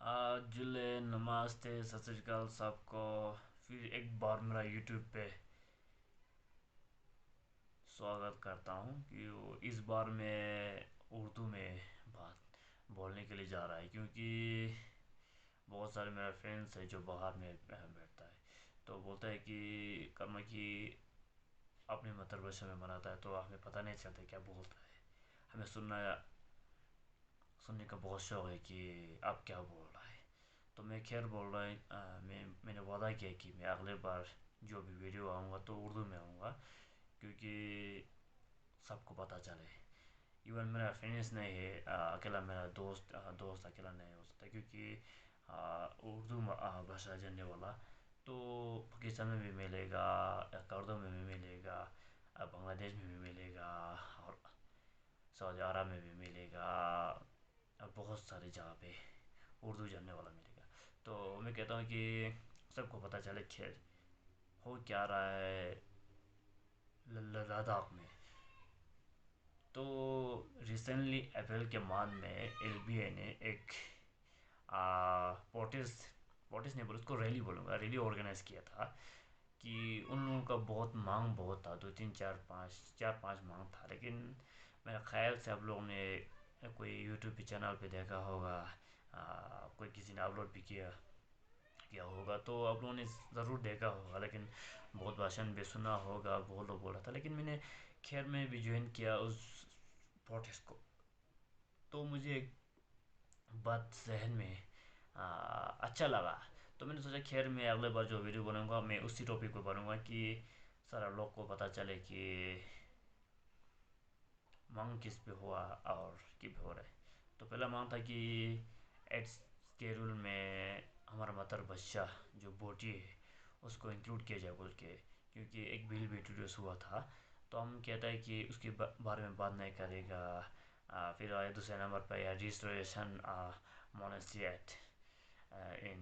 जुले नमस्ते सत श्री अकाल सबको। फिर एक बार मेरा यूट्यूब पे स्वागत करता हूँ कि इस बार मैं उर्दू में बात बोलने के लिए जा रहा है, क्योंकि बहुत सारे मेरे फ्रेंड्स हैं जो बाहर में बैठता है, तो बोलता है कि कर्मा की अपनी मातृभाषा में बनाता है तो हमें पता नहीं चलता क्या बोलता है। हमें सुनने का बहुत शौक है कि आप क्या बोल रहा है। तो मैं खैर बोल रहा है, मैंने वादा किया कि मैं अगले बार जो भी वीडियो आऊँगा तो उर्दू में आऊँगा, क्योंकि सबको पता चले। इवन मेरा फ्रेंड्स नहीं है, अकेला मेरा दोस्त अकेला नहीं हो सकता, क्योंकि उर्दू भाषा जानने वाला तो पाकिस्तान में भी मिलेगा, कर्दो में भी मिलेगा, बांग्लादेश में भी मिलेगा, और सऊदी अरब में भी मिलेगा, और बहुत सारी जगह पे उर्दू जानने वाला मिलेगा। तो मैं कहता हूँ कि सबको पता चले खैर हो क्या रहा है लद्दाख में। तो रिसेंटली अप्रैल के मंथ में एलबीआई ने एक प्रोटेस्ट प्रोटेस्ट नहीं बोल उसको रैली बोलूँगा, रैली ऑर्गेनाइज किया था कि उन लोगों का बहुत मांग बहुत था, दो तीन चार पाँच मांग था, लेकिन मेरा ख्याल से आप लोगों ने कोई यूट्यूब पे चैनल पे देखा होगा, कोई किसी ने अपलोड भी किया किया होगा, तो आप लोगों ने ज़रूर देखा होगा। लेकिन बहुत भाषण भी सुना होगा, बहुत लोग बोल रहा था, लेकिन मैंने खैर मैं भी ज्वाइन किया उस प्रोटेस्ट को। तो मुझे एक बात जहन में अच्छा लगा, तो मैंने सोचा खैर मैं अगले बार जो वीडियो बनाऊंगा मैं उसी टॉपिक पे बनाऊंगा कि सारा लोग को पता चले कि मांग किस पे हुआ और कि पे हो रहा है। तो पहला मांग था कि एड्स के रूल में हमारा मातृभाषा जो बोटी है उसको इंक्लूड किया जाए बोल के, क्योंकि एक बिल भी इंट्रोड्यूस हुआ था। तो हम कहता है कि उसके बारे में बात नहीं करेगा। फिर आए दूसरे नंबर पर या registration monastery act in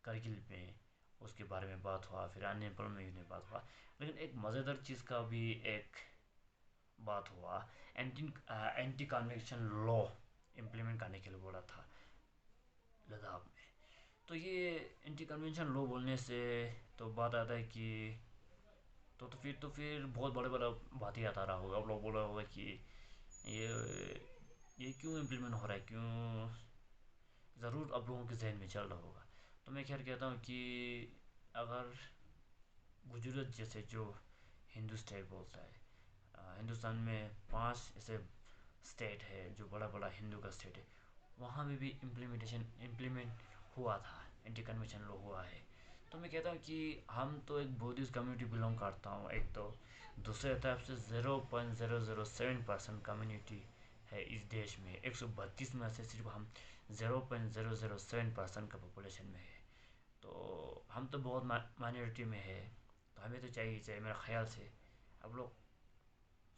Kargil में, उसके बारे में बात हुआ। फिर अनएम्प्लॉयमेंट में बात हुआ, लेकिन एक मज़ेदार चीज़ का भी एक बात हुआ। एंटी कन्वेक्शन लॉ इम्प्लीमेंट करने के लिए बोला था लद्दाख में। तो ये एंटी कन्वेंशन लॉ बोलने से तो बात आता है कि तो फिर बहुत बड़े बड़ा बात ही आता रहा होगा, आप लोग बोला होगा कि ये ये क्यों इम्प्लीमेंट हो रहा है, क्यों, ज़रूर आप लोगों के जहन में चल रहा होगा। तो मैं खैर कहता हूँ कि अगर गुजरात जैसे जो हिंदू स्टेट बोलता है, हिंदुस्तान में 5 ऐसे स्टेट है जो बड़ा बड़ा हिंदू का स्टेट है, वहाँ में भी इम्प्लीमेंट हुआ था, एंटी कन्वेंशन लॉ हुआ है। तो मैं कहता हूँ कि हम तो एक बुद्धिस्ट कम्युनिटी बिलोंग करता हूँ एक, तो दूसरे तरफ से 0.007% कम्युनिटी है इस देश में, 132 में से सिर्फ हम 0.007% का पॉपुलेशन में है। तो हम तो बहुत माइनॉरिटी में है, तो हमें तो चाहिए मेरा ख्याल से अब लोग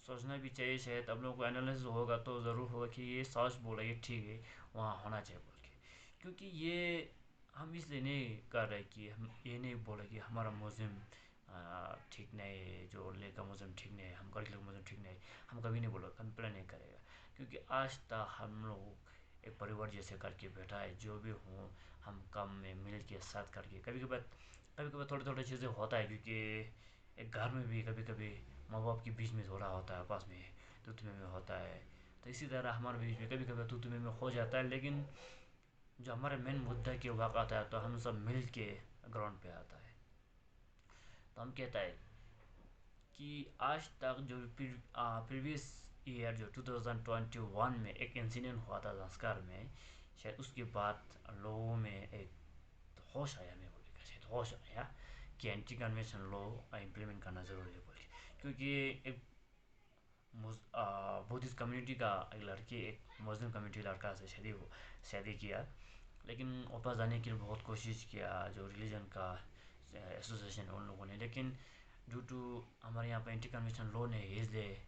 सोचना भी चाहिए, शायद अब लोगों को एनालिसिस होगा तो ज़रूर होगा कि ये सच बोल रहा है, ये ठीक है, वहाँ होना चाहिए बोल के। क्योंकि ये हम इसलिए नहीं कर रहे कि हम ये नहीं बोल रहे कि हमारा मुस्लिम ठीक नहीं है, जो ले का मुस्लिम ठीक नहीं है, हम करके का मुस्लिम ठीक नहीं है, हम कभी नहीं बोला, कंप्लेन नहीं करेगा। क्योंकि आज तक हम लोग एक परिवार जैसे करके बैठा है, जो भी हो हम कम में मिल के साथ करके, कभी कभी थोड़ी थोड़ी चीज़ें होता है, क्योंकि एक घर में भी कभी कभी माँ बाप के बीच में थोड़ा होता है, आपस में तू तुम्हें में होता है। तो इसी तरह हमारे बीच में कभी कभी तू तुम्हें में हो जाता है, लेकिन जो हमारे मेन मुद्दा के वक्त आता है तो हम सब मिल के ग्राउंड पे आता है। तो हम कहता है कि आज तक जो प्रीवियस ईयर जो 2021 में एक इंसिडेंट हुआ था संस्कार में, शायद उसके बाद लोगों में एक होश आया, मैं बोलेगा शायद होश आया कि एंटी कन्वेंशन लॉ इम्प्लीमेंट करना ज़रूरी है बोल के। क्योंकि एक बुद्धिस्ट कम्युनिटी का एक लड़की एक मुस्लिम कम्युनिटी लड़का से शादी किया, लेकिन वापस जाने के लिए बहुत कोशिश किया जो रिलीजन का एसोसिएशन उन लोगों ने, लेकिन ड्यू टू हमारे यहाँ पर एंटी कन्वेंशन लॉ ने इसलिए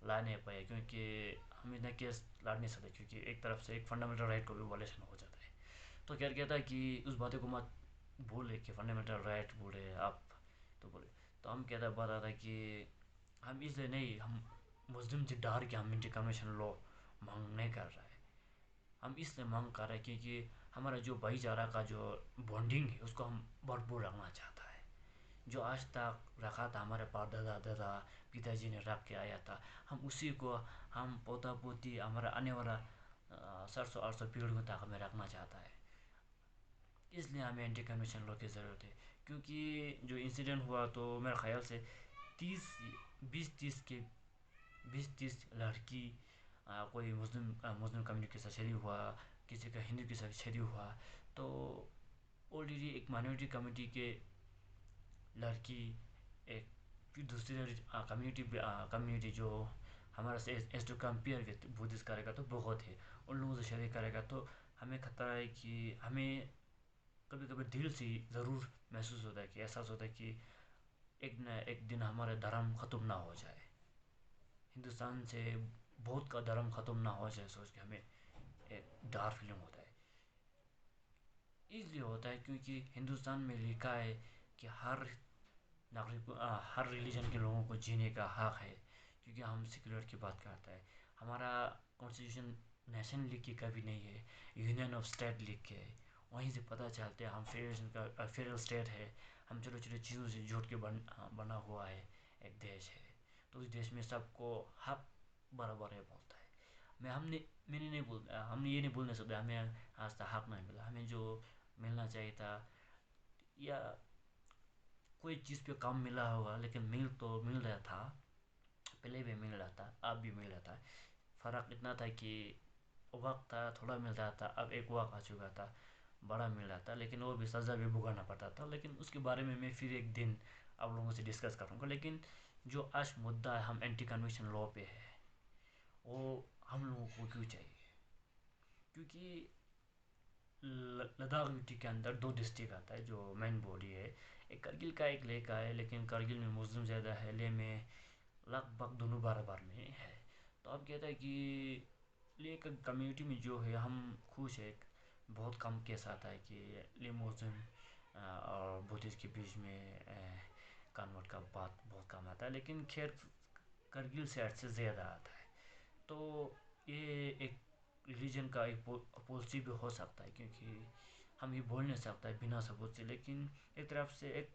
ला नहीं पाया, क्योंकि हम इतना केस लड़ नहीं सकते, क्योंकि एक तरफ से एक फंडामेंटल राइट को भी वायलेशन हो जाता है। तो क्या कहता है कि उस बातें को मत बोले कि फंडामेंटल राइट बोले आप, तो बोले। तो हम कहता बात आता है कि हम इसलिए नहीं, हम मुस्लिम से डर के हम इंटी कमीशन लॉ मांग नहीं कर रहा है। हम इसलिए मांग कर रहे हैं क्योंकि हमारा जो भाईचारा का जो बॉन्डिंग है उसको हम भरपूर रखना चाहता है। जो आज तक रखा था हमारे परदादा दादा पिताजी ने रख के आया था, हम उसी को हम पोता पोती हमारा आने वाला 700-800 पीढ़ियों तक हमें रखना चाहता है। इसलिए हमें एंटी कन्वेंशन लॉ की ज़रूरत है। क्योंकि जो इंसिडेंट हुआ तो मेरे ख्याल से 30 20-30 के 20-30 लड़की कोई मुस्लिम कम्युनिटी के साथ शादी हुआ, किसी का हिंदू के साथ शादी हुआ, तो ऑलरेडी एक माइनॉरिटी कम्युनिटी के लड़की एक फिर दूसरी कम्युनिटी कम्युनिटी जो हमारा से एज टू कंपेयर बुद्धिस्ट करेगा तो बहुत है, उन लोगों से शादी करेगा तो हमें खतरा है कि हमें कभी कभी दिल से ज़रूर महसूस होता है कि एहसास होता है कि एक न एक दिन हमारा धर्म ख़त्म ना हो जाए, हिंदुस्तान से बहुत का धर्म ख़त्म ना हो जाए सोच के हमें एक डर फीलिंग होता है। इसलिए होता है क्योंकि हिंदुस्तान में लिखा है कि हर नागरिक को हर रिलीजन के लोगों को जीने का हक है। क्योंकि हम सेक्युलर की बात करते हैं, हमारा कॉन्स्टिट्यूशन नेशन लीग की कभी नहीं है, यूनियन ऑफ स्टेट लीग के है। वहीं से पता चलता है हम फेडरेशन का फेडरल स्टेट है, हम छोटे छोटे चीज़ों से जुड़ के बना हुआ है एक देश है। तो उस देश में सबको हक बराबर है बोलता है। मैंने नहीं बोल हमने ये नहीं बोलने सकते हमें आज तक हक नहीं मिला, हमें जो मिलना चाहिए था, या कोई चीज़ पे कम मिला होगा लेकिन मिल तो मिल रहा था, पहले भी मिल रहा था अब भी मिल रहा था। फ़र्क इतना था कि वक्त था थोड़ा मिल रहा था, अब एक वक्त आ चुका था बड़ा मिल रहा था, लेकिन वो भी सज़ा भी भुगतना पड़ता था। लेकिन उसके बारे में मैं फिर एक दिन आप लोगों से डिस्कस करूँगा। लेकिन जो आज मुद्दा है हम एंटी कन्वेंशन लॉ पे है, वो हम लोगों को क्यों चाहिए? क्योंकि लद्दाख यूटी के अंदर दो डिस्ट्रिक्ट आता है जो मेन बॉडी है, एक करगिल का एक लेह का है, लेकिन करगिल में मुस्लिम ज़्यादा है, लेह में लगभग दोनों बराबर में है। तो अब कहता है कि लेह का कम्युनिटी में जो है हम खुश है, बहुत कम केस आता है कि लेह मुस्लिम और बुद्धिस्ट के बीच में कन्वर्ट का बात बहुत कम आता है, लेकिन खैर करगिल साइड से ज़्यादा आता है। तो ये एक रिलीजन का एक पॉलिसी भी हो सकता है, क्योंकि हम ये बोल नहीं सकता है बिना सबूत से, लेकिन एक तरफ से एक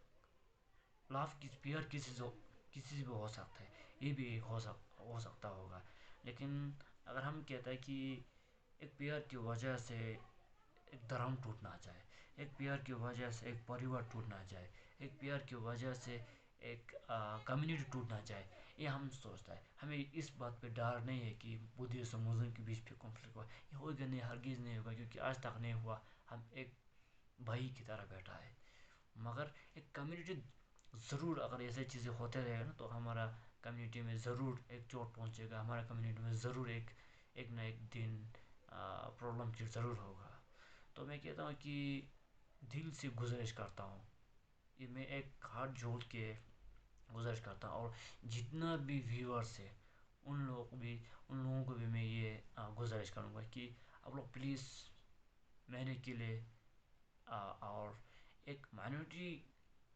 लाभ किस प्यार किसी से भी हो सकता है, ये भी एक हो सकता होगा। लेकिन अगर हम कहते हैं कि एक प्यार की वजह से एक धर्म टूट ना जाए, एक प्यार की वजह से एक परिवार टूट ना जाए, एक प्यार की वजह से एक कम्युनिटी टूट ना जाए, ये हम सोचता है। हमें इस बात पे डर नहीं है कि बुद्धिस्ट और मुस्लिम के बीच पे कॉन्फ्लिक्ट हुआ, ये होगा नहीं, हरगिज़ नहीं होगा, क्योंकि आज तक नहीं हुआ। हम एक भाई की तरह बैठा है। मगर एक कम्युनिटी ज़रूर, अगर ऐसे चीज़ें होते रहेगा ना तो हमारा कम्युनिटी में ज़रूर एक चोट पहुँचेगा, हमारा कम्युनिटी में ज़रूर एक एक ना एक दिन प्रॉब्लम क्रिएट ज़रूर होगा। तो मैं कहता हूँ कि दिल से गुजारिश करता हूँ, ये मैं एक हाथ जोड़ के गुजारिश करता हूँ, और जितना भी व्यूअर्स है उन लोगों को भी मैं ये गुजारिश करूँगा कि आप लोग प्लीज़ मेरे के लिए और एक माइनॉरिटी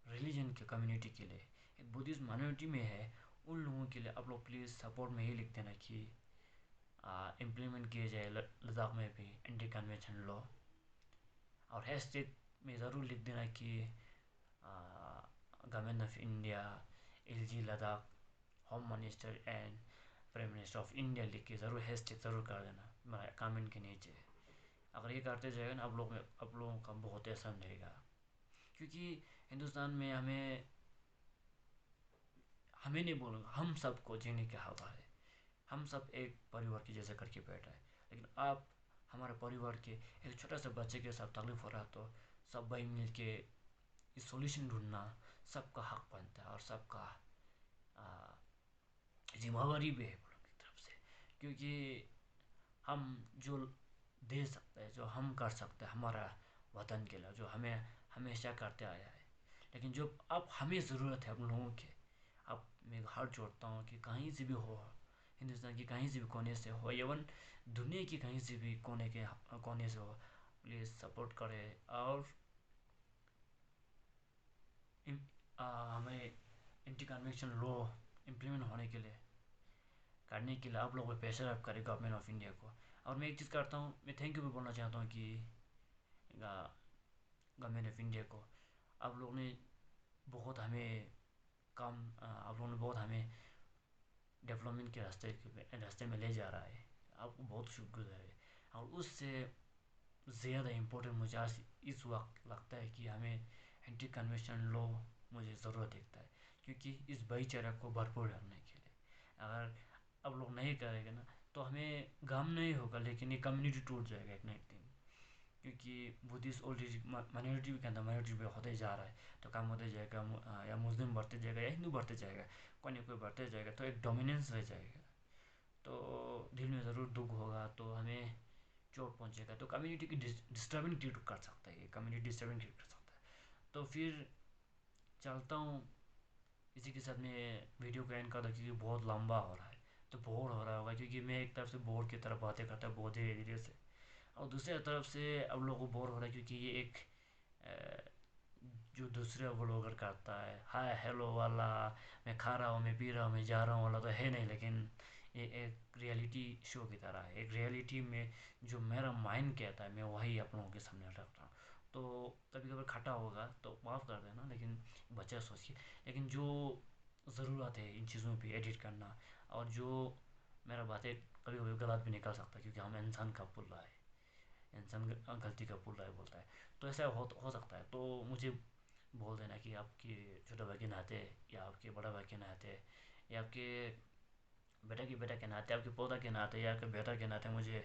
रिलीजन के कम्युनिटी के लिए, एक बुद्धिस्ट माइनॉरिटी में है उन लोगों के लिए आप लोग प्लीज़ सपोर्ट में ही लिख देना कि इम्प्लीमेंट किए जाए लद्दाख में भी एंटी कन्वेंशन लॉ, और हैशटैग में ज़रूर लिख देना कि government of India, LG Ladakh, home minister and prime minister of India लिख के ज़रूर हैशटैग ज़रूर कर देना कमेंट के नीचे। अगर ये करते जाएगा ना आप लोगों का बहुत आसान रहेगा। क्योंकि हिंदुस्तान में हमें हमें नहीं बोलूँगा, हम सबको जीने का हक है, हम सब एक परिवार के जैसे करके बैठा है। लेकिन आप हमारे परिवार के एक छोटा सा बच्चे के साथ तकलीफ हो रहा तो सब भाई मिल के इस सॉल्यूशन ढूंढना सबका हक बनता है, और सबका आ, जिम्मेवारी भी है बड़ों की तरफ से। क्योंकि हम जो दे सकते हैं, जो हम कर सकते हैं हमारा वतन के लिए, जो हमें हमेशा करते आया है, लेकिन जो अब हमें ज़रूरत है हम लोगों की, अब मैं हाथ जोड़ता हूँ कि कहीं से भी हो, हिंदुस्तान की कहीं से भी कोने से हो, एवं दुनिया की कहीं से भी कोने से हो, प्लीज़ सपोर्ट करें। और हमें एंटी कन्वेंशन लॉ इम्प्लीमेंट होने के लिए करने के लिए आप लोग पे प्रेशर अप करें गवर्नमेंट ऑफ इंडिया को। और मैं एक चीज़ करता हूँ, मैं थैंक यू भी बोलना चाहता हूँ कि गवर्नमेंट ऑफ इंडिया को, आप लोगों ने बहुत हमें आप लोगों ने बहुत हमें डेवलपमेंट के रास्ते में ले जा रहा है। आपको बहुत शुक्रिया है। और उससे ज़्यादा इम्पोर्टेंट मुझे आज इस वक्त लगता है कि हमें एंटी कन्वेंशन लॉ मुझे ज़रूरत दिखता है, क्योंकि इस भाईचारा को भरपूर करने के लिए अगर अब लोग नहीं करेंगे ना, तो हमें गम नहीं होगा, लेकिन ये कम्युनिटी टूट जाएगा एक ना एक दिन। क्योंकि बुद्धिस्ट ऑलरेडी माइनॉरिटी के अंदर माइनॉरिटी पे होते जा रहा है, तो कम होते जाएगा, या मुस्लिम बढ़ते जाएगा या हिंदू बढ़ते जाएगा, कोई ना कोई बढ़ते जाएगा, तो एक डोमिनेंस रह जाएगा। तो दिल में ज़रूर दुख होगा, तो हमें चोट पहुंचेगा, तो कम्युनिटी की डिस्टर्बिंग क्रिएट कर सकता है, ये कम्युनिटी डिस्टर्बिंग क्रिएट कर सकता है। तो फिर चलता हूँ, इसी के साथ मैं वीडियो को एंड कर दूँ, क्योंकि बहुत लंबा हो रहा है, तो बोर हो रहा होगा, क्योंकि मैं एक तरफ से बोर की तरफ बातें करता हूँ बहुत धीरे धीरे से, और दूसरी तरफ से अब लोगों को बोर हो रहा है, क्योंकि ये एक अ, जो दूसरे व्लॉगर करता है हाय हेलो वाला, मैं खा रहा हूँ, मैं पी रहा हूँ, मैं जा रहा हूँ वाला, तो है नहीं, लेकिन ये एक रियलिटी शो की तरह है। एक रियलिटी में जो मेरा माइंड कहता है, मैं वही आप लोगों के सामने रखता हूँ। तो कभी कभी खटा होगा तो माफ़ कर देना, लेकिन बच्चा सोच के, लेकिन जो ज़रूरत है इन चीज़ों पे एडिट करना, और जो मेरा बातें कभी कभी गलत भी निकल सकता है, क्योंकि हम इंसान का पुल्ला है, इंसान गलती का पुल्ला है बोलता है, तो ऐसा हो सकता है। तो मुझे बोल देना कि आपके छोटे भाई के नाते, या आपके बड़ा भाई के नाते, या आपके बेटा के नाते, आपके पौधा के नाते, या आपके बेटा के नाते मुझे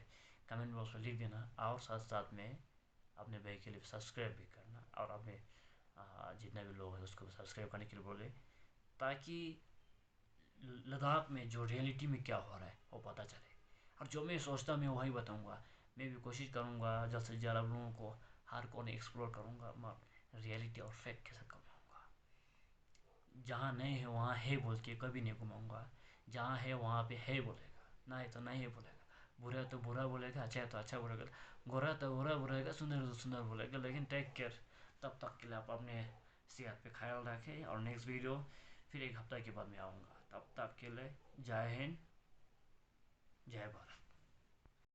कमेंट बॉक्स में लिख देना। और साथ साथ में अपने भाई के लिए सब्सक्राइब भी करना, और अपने जितने भी लोग हैं उसको सब्सक्राइब करने के लिए बोले, ताकि लद्दाख में जो रियलिटी में क्या हो रहा है वो पता चले। और जो मैं सोचता मैं वही बताऊंगा। मैं भी कोशिश करूंगा जल्द से जल्द आप लोगों को हर कोने एक्सप्लोर करूंगा, मैं रियलिटी और फेक कैसे कमाऊंगा। जहाँ नहीं है वहाँ है बोल के कभी नहीं घुमाऊंगा, जहाँ है वहाँ पे है बोलेगा, ना है तो नहीं है बोलेगा, बुरा तो बुरा बोलेगा, अच्छा है तो अच्छा बोलेगा, गोरा तो गोरा बोलेगा, सुंदर तो सुंदर बोलेगा। लेकिन टेक केयर, तब तक के लिए आप अपने सेहत पे ख्याल रखें, और नेक्स्ट वीडियो फिर एक हफ्ता के बाद मैं आऊँगा। तब तक के लिए जय हिंद, जय भारत।